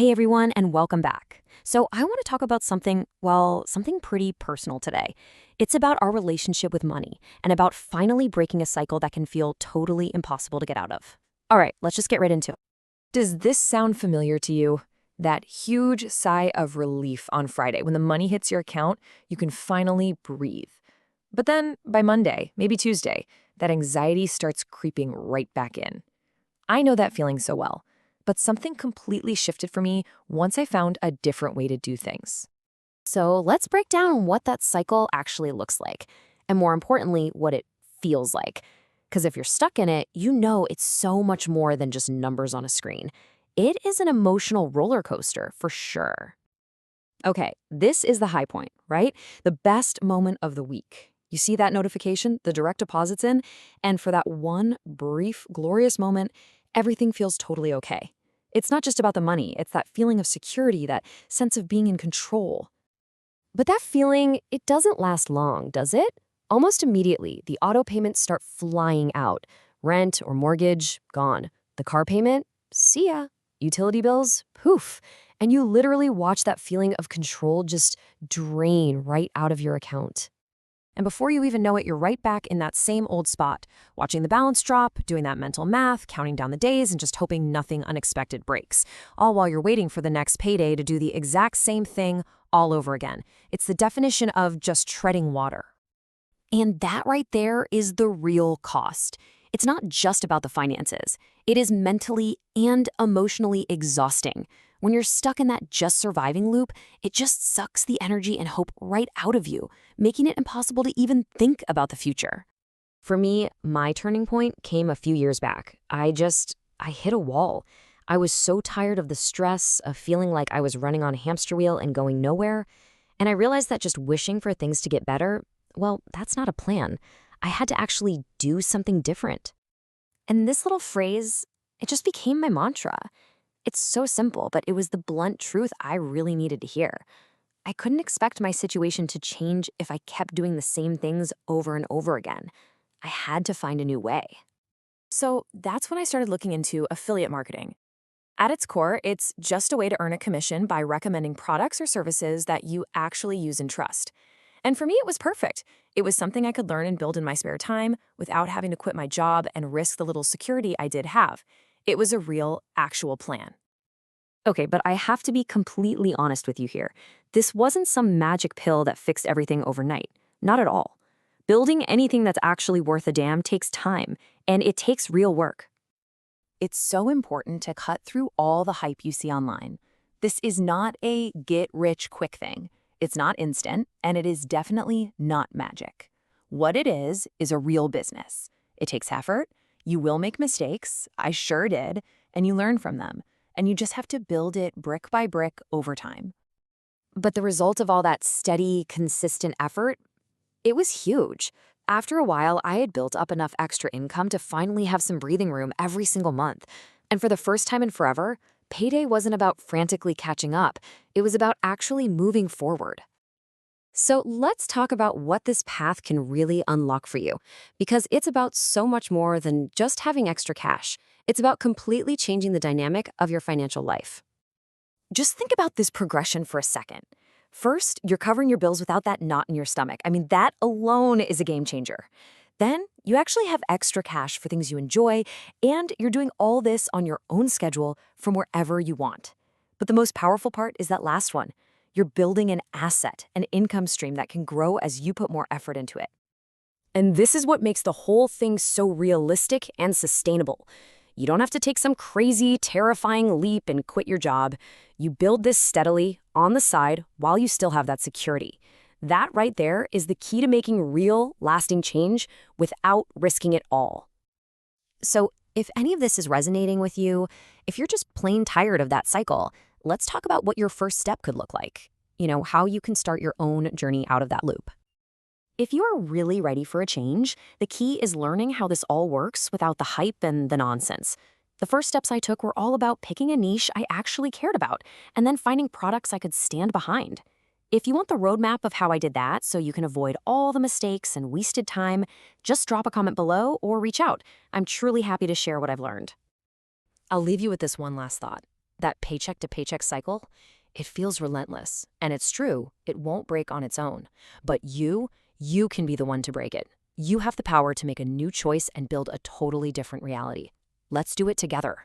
Hey everyone, and welcome back. So, I want to talk about something, well, something pretty personal today. It's about our relationship with money and about finally breaking a cycle that can feel totally impossible to get out of. All right, let's just get right into it. Does this sound familiar to you? That huge sigh of relief on Friday when the money hits your account, you can finally breathe. But then by Monday, maybe Tuesday, that anxiety starts creeping right back in. I know that feeling so well, but something completely shifted for me once I found a different way to do things. So, let's break down what that cycle actually looks like, and more importantly, what it feels like. Because if you're stuck in it, you know it's so much more than just numbers on a screen. It is an emotional roller coaster for sure. Okay, this is the high point, right? The best moment of the week. You see that notification, the direct deposit's in, and for that one brief, glorious moment, everything feels totally okay. It's not just about the money, it's that feeling of security, that sense of being in control. But that feeling, it doesn't last long, does it? Almost immediately, the auto payments start flying out. Rent or mortgage, gone. The car payment, see ya. Utility bills, poof. And you literally watch that feeling of control just drain right out of your account. And before you even know it, you're right back in that same old spot, watching the balance drop, doing that mental math, counting down the days, and just hoping nothing unexpected breaks, all while you're waiting for the next payday to do the exact same thing all over again. It's the definition of just treading water. And that right there is the real cost. It's not just about the finances. It is mentally and emotionally exhausting. When you're stuck in that just surviving loop, it just sucks the energy and hope right out of you, making it impossible to even think about the future. For me, my turning point came a few years back. I hit a wall. I was so tired of the stress, of feeling like I was running on a hamster wheel and going nowhere. And I realized that just wishing for things to get better, well, that's not a plan. I had to actually do something different. And this little phrase, it just became my mantra. It's so simple, but it was the blunt truth I really needed to hear. I couldn't expect my situation to change if I kept doing the same things over and over again. I had to find a new way. So that's when I started looking into affiliate marketing. At its core, it's just a way to earn a commission by recommending products or services that you actually use and trust. And for me, it was perfect. It was something I could learn and build in my spare time without having to quit my job and risk the little security I did have. It was a real, actual plan. Okay, but I have to be completely honest with you here. This wasn't some magic pill that fixed everything overnight. Not at all. Building anything that's actually worth a damn takes time, and it takes real work. It's so important to cut through all the hype you see online. This is not a get-rich-quick thing. It's not instant, and it is definitely not magic. What it is a real business. It takes effort, you will make mistakes, I sure did, and you learn from them. And you just have to build it brick by brick over time. But the result of all that steady, consistent effort, it was huge. After a while, I had built up enough extra income to finally have some breathing room every single month. And for the first time in forever, payday wasn't about frantically catching up. It was about actually moving forward. So let's talk about what this path can really unlock for you, because it's about so much more than just having extra cash. It's about completely changing the dynamic of your financial life. Just think about this progression for a second. First, you're covering your bills without that knot in your stomach. I mean, that alone is a game changer. Then, you actually have extra cash for things you enjoy, and you're doing all this on your own schedule from wherever you want. But the most powerful part is that last one. You're building an asset, an income stream that can grow as you put more effort into it. And this is what makes the whole thing so realistic and sustainable. You don't have to take some crazy, terrifying leap and quit your job. You build this steadily, on the side, while you still have that security. That right there is the key to making real, lasting change without risking it all. So, if any of this is resonating with you, if you're just plain tired of that cycle, let's talk about what your first step could look like. How you can start your own journey out of that loop. If you are really ready for a change, the key is learning how this all works without the hype and the nonsense. The first steps I took were all about picking a niche I actually cared about, and then finding products I could stand behind. If you want the roadmap of how I did that so you can avoid all the mistakes and wasted time, just drop a comment below or reach out. I'm truly happy to share what I've learned. I'll leave you with this one last thought. That paycheck to paycheck cycle, it feels relentless. And it's true, it won't break on its own. But you can be the one to break it. You have the power to make a new choice and build a totally different reality. Let's do it together.